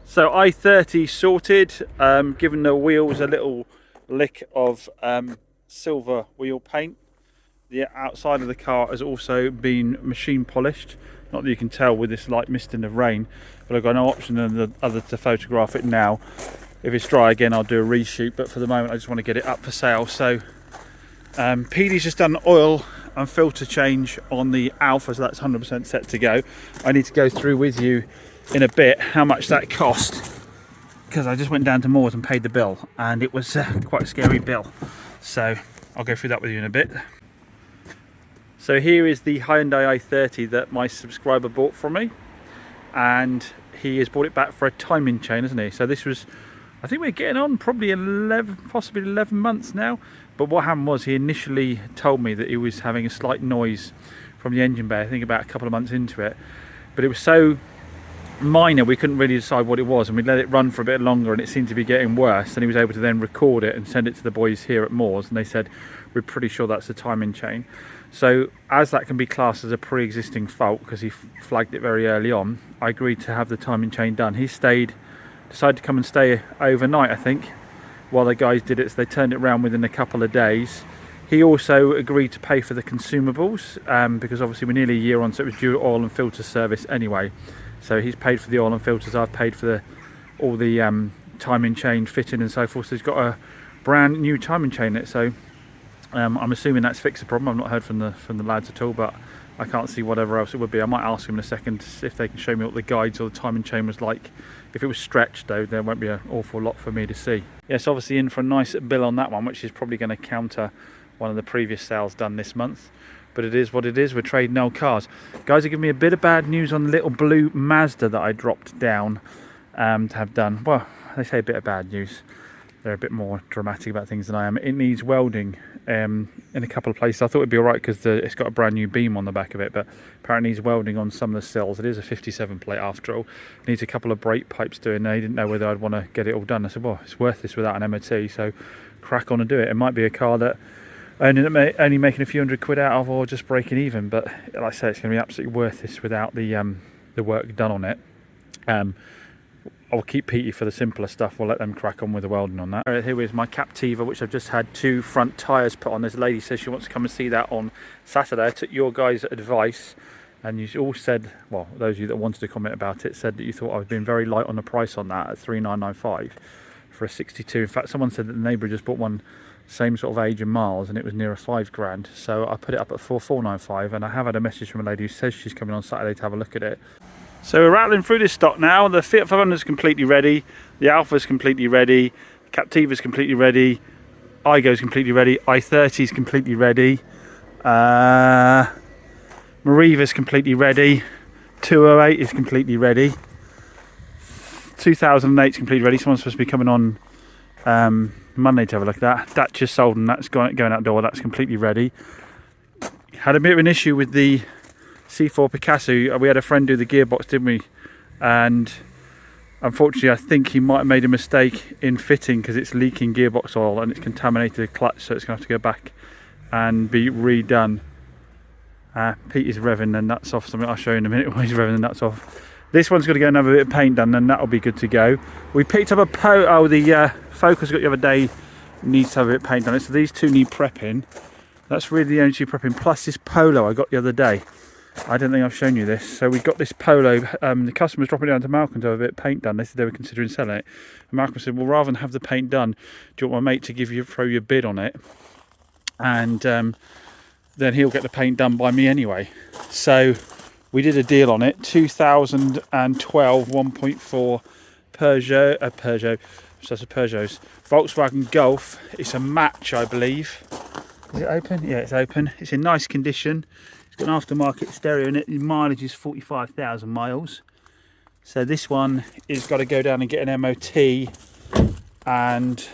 So i30 sorted, given the wheels a little lick of silver wheel paint. The outside of the car has also been machine polished. Not that you can tell with this light mist in the rain, but I've got no option other to photograph it now. If it's dry again, I'll do a reshoot, but for the moment I just want to get it up for sale. So PD's just done oil and filter change on the Alfa, so that's 100% set to go. I need to go through with you in a bit how much that cost, because I just went down to Moore's and paid the bill, and it was quite a scary bill. So I'll go through that with you in a bit. So here is the Hyundai i30 that my subscriber bought from me, and he has bought it back for a timing chain, hasn't he? So this was, I think we're getting on probably 11, possibly 11 months now. But what happened was he initially told me that he was having a slight noise from the engine bay, I think about a couple of months into it. But it was so minor we couldn't really decide what it was, and we let it run for a bit longer and it seemed to be getting worse, and he was able to then record it and send it to the boys here at Moore's, and they said, we're pretty sure that's the timing chain. So as that can be classed as a pre-existing fault because he flagged it very early on, I agreed to have the timing chain done. He decided to come and stay overnight, I think, while the guys did it, so they turned it around within a couple of days. He also agreed to pay for the consumables, because obviously we're nearly a year on, so it was due oil and filter service anyway. So he's paid for the oil and filters, I've paid for all the timing chain fitting and so forth. So he's got a brand new timing chain in it. So I'm assuming that's fixed the problem. I've not heard from the lads at all, but I can't see whatever else it would be. I might ask them in a second if they can show me what the guides or the timing chain was like. If it was stretched though, there won't be an awful lot for me to see. Yes, obviously in for a nice bill on that one, which is probably going to counter one of the previous sales done this month. But it is what it is, we're trading old cars. Guys are giving me a bit of bad news on the little blue Mazda that I dropped down to have done. Well, they say a bit of bad news. They're a bit more dramatic about things than I am. It needs welding in a couple of places. I thought it'd be alright because it's got a brand new beam on the back of it, but apparently needs welding on some of the sills. It is a 57 plate after all. It needs a couple of brake pipes doing. They didn't know whether I'd want to get it all done. I said, well, it's worth this without an MOT, so crack on and do it. It might be a car that only making a few £100 out of, or just breaking even, but like I say, it's going to be absolutely worth this without the work done on it. I'll keep Petey for the simpler stuff. We'll let them crack on with the welding on that. Here is my Captiva, which I've just had 2 front tyres put on. There's a lady says she wants to come and see that on Saturday. I took your guys' advice, and you all said, well, those of you that wanted to comment about it said that you thought I was being very light on the price on that at 3,995 for a 62. In fact, someone said that the neighbour just bought one same sort of age and miles, and it was near a 5 grand. So I put it up at 4,495, and I have had a message from a lady who says she's coming on Saturday to have a look at it. So we're rattling through this stock now. The Fiat 500 is completely ready, the Alfa is completely ready, Captiva is completely ready, Igo is completely ready, i30 is completely ready, Mariva is completely ready, 208 is completely ready, 2008 is completely ready. Someone's supposed to be coming on Monday to have a look at that. That's just sold and that's going out the door. That's completely ready. Had a bit of an issue with the C4 Picasso. We had a friend do the gearbox, didn't we? And unfortunately, I think he might have made a mistake in fitting because it's leaking gearbox oil and it's contaminated the clutch, so it's going to have to go back and be redone. Pete is revving the nuts off. Something I'll show you in a minute when he's revving the nuts off. This one's going to go and have a bit of paint done, and that'll be good to go. We picked up the Focus got the other day, needs to have a bit of paint on it, so these two need prepping. That's really the only two prepping, plus this Polo I got the other day. I don't think I've shown you this. So we got this Polo, the customer's dropping it down to Malcolm to have a bit of paint done. They said they were considering selling it. And Malcolm said, well, rather than have the paint done, do you want my mate to throw you a bid on it? And then he'll get the paint done by me anyway. So we did a deal on it. 2012 1.4 Peugeot, so that's a Peugeot's Volkswagen Golf. It's a match, I believe. Is it open? Yeah, it's open. It's in nice condition. It's got an aftermarket stereo in it. The mileage is 45,000 miles. So this one is got to go down and get an MOT, and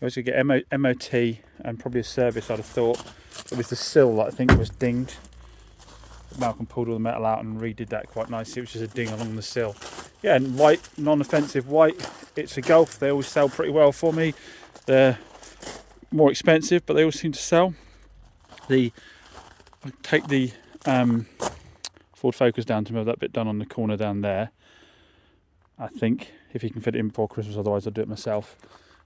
also get MOT and probably a service, I'd have thought. It was the sill that I think was dinged. Malcolm pulled all the metal out and redid that quite nicely. It was just a ding along the sill. Yeah, and white, non-offensive white. It's a Golf. They always sell pretty well for me. They're more expensive, but they all seem to sell. I take the Ford Focus down to move that bit done on the corner down there. I think, if he can fit it in before Christmas. Otherwise I'll do it myself.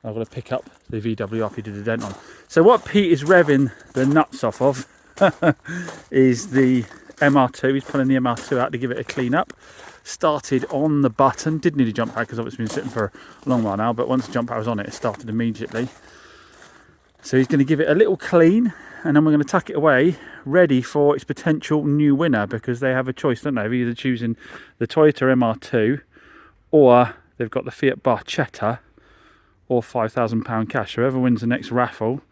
I've got to pick up the VW up he did a dent on. So what Pete is revving the nuts off of is the MR2. He's pulling the MR2 out to give it a clean up. Started on the button. Did need a jump pad because obviously it's been sitting for a long while now, but once the jump pad was on it, it started immediately. So he's going to give it a little clean, and then we're going to tuck it away, ready for its potential new winner, because they have a choice, don't they, of either choosing the Toyota MR2 or they've got the Fiat Barchetta or £5,000 cash. So whoever wins the next raffle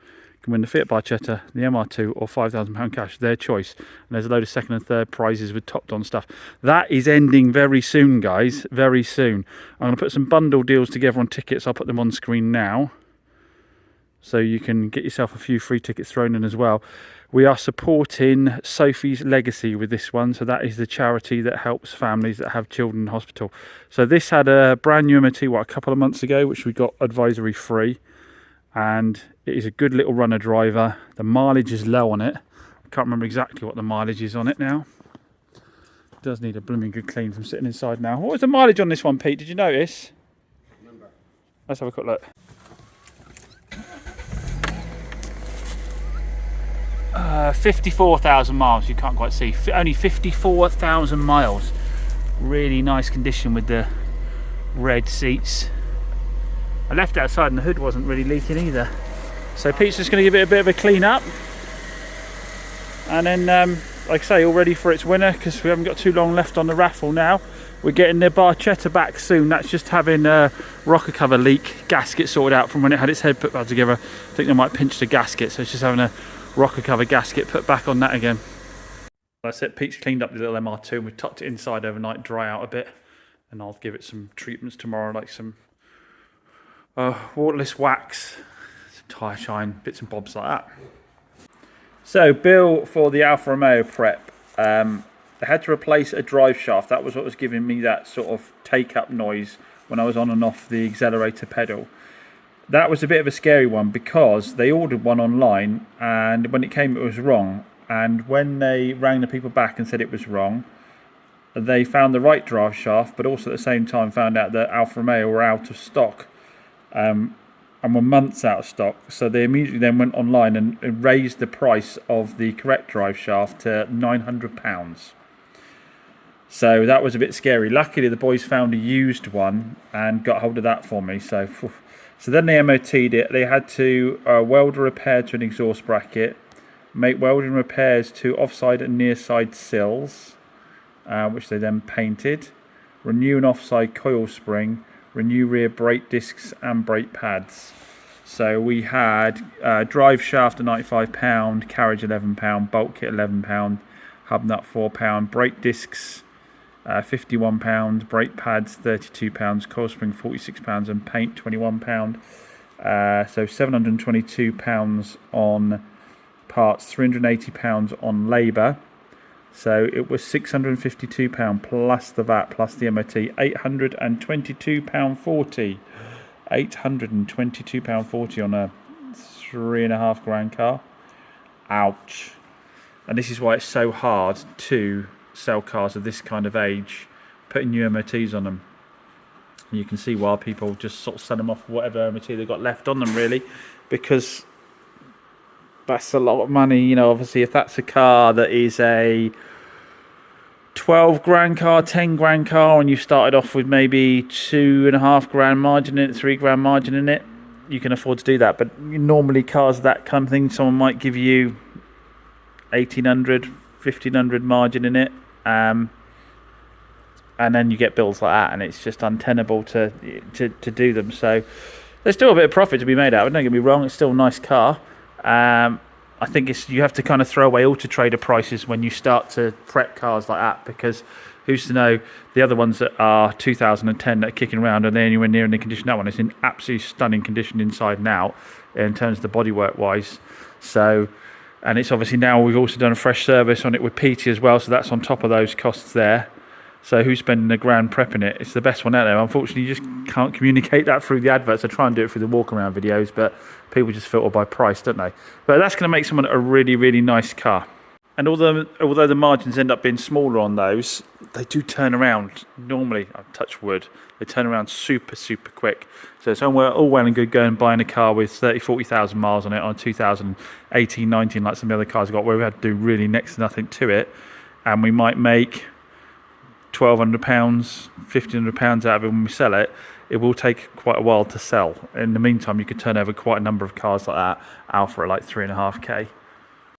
can win the Fiat Barchetta, the MR2 or £5,000 cash, their choice. And there's a load of second and third prizes with topped on stuff. That is ending very soon, guys, very soon. I'm going to put some bundle deals together on tickets. I'll put them on screen now, so you can get yourself a few free tickets thrown in as well. We are supporting Sophie's Legacy with this one. So that is the charity that helps families that have children in hospital. So this had a brand new MOT, a couple of months ago, which we got advisory free. And it is a good little runner driver. The mileage is low on it. I can't remember exactly what the mileage is on it now. It does need a blooming good clean from sitting inside now. What was the mileage on this one, Pete? Did you notice? Let's have a quick look. 54,000 miles. You can't quite see. Only 54,000 miles. Really nice condition with the red seats. I left it outside and the hood wasn't really leaking either. So Pete's just going to give it a bit of a clean up. And then, like I say, all ready for its winner, because we haven't got too long left on the raffle now. We're getting the Barchetta back soon. That's just having a rocker cover leak gasket sorted out from when it had its head put back together. I think they might pinch the gasket, so it's just having a rocker cover gasket put back on that again. That's it. Pete's cleaned up the little MR2 and we've tucked it inside overnight, dry out a bit, and I'll give it some treatments tomorrow, like some waterless wax, some tyre shine, bits and bobs like that. So bill for the Alfa Romeo prep. They had to replace a drive shaft. That was what was giving me that sort of take up noise when I was on and off the accelerator pedal. That was a bit of a scary one, because they ordered one online and when it came it was wrong, and when they rang the people back and said it was wrong, they found the right drive shaft, but also at the same time found out that Alfa Romeo were out of stock, and were months out of stock. So they immediately then went online and raised the price of the correct drive shaft to £900. So that was a bit scary. Luckily the boys found a used one and got hold of that for me. So then they MOT'd it. They had to weld a repair to an exhaust bracket, make welding repairs to offside and near side sills, which they then painted, renew an offside coil spring, renew rear brake discs and brake pads. So we had drive shaft at £95, carriage £11, bolt kit £11, hub nut £4, brake discs £51, brake pads £32, coil spring £46, and paint £21. So £722 on parts, £380 on labour. So it was £652 plus the VAT plus the MOT, £822.40. £822.40 on a £3.5 grand car. Ouch. And this is why it's so hard to sell cars of this kind of age, putting new MOTs on them. And you can see why people just sort of sell them off for whatever MOT they've got left on them, really, because that's a lot of money. You know, obviously if that's a car that is a 12 grand car, 10 grand car, and you started off with maybe 2.5 grand margin in it, 3 grand margin in it, you can afford to do that. But normally cars that kind of thing, someone might give you 1,800, 1,500 margin in it, and then you get bills like that, and it's just untenable to do them. So there's still a bit of profit to be made out of it, don't get me wrong, it's still a nice car. I think you have to kind of throw away Auto Trader prices when you start to prep cars like that, because who's to know, the other ones that are 2010 that are kicking around, are they anywhere near in the condition that one is in? Absolutely stunning condition inside and out in terms of the bodywork wise. So, and it's obviously now we've also done a fresh service on it with PT as well, so that's on top of those costs there. So who's spending £1 grand prepping it? It's the best one out there. Unfortunately, you just can't communicate that through the adverts. I try and do it through the walk around videos, but people just filter by price, don't they? But that's going to make someone a really, really nice car. And although the margins end up being smaller on those, they do turn around. Normally, I touch wood, they turn around super, super quick. So it's all well and good going buying a car with 30, 40,000 miles on it on 2018, 19, like some of the other cars I got, where we had to do really next to nothing to it. And we might make £1,200, £1,500 out of it when we sell it. It will take quite a while to sell. In the meantime, you could turn over quite a number of cars like that. Alfa at like 3.5k.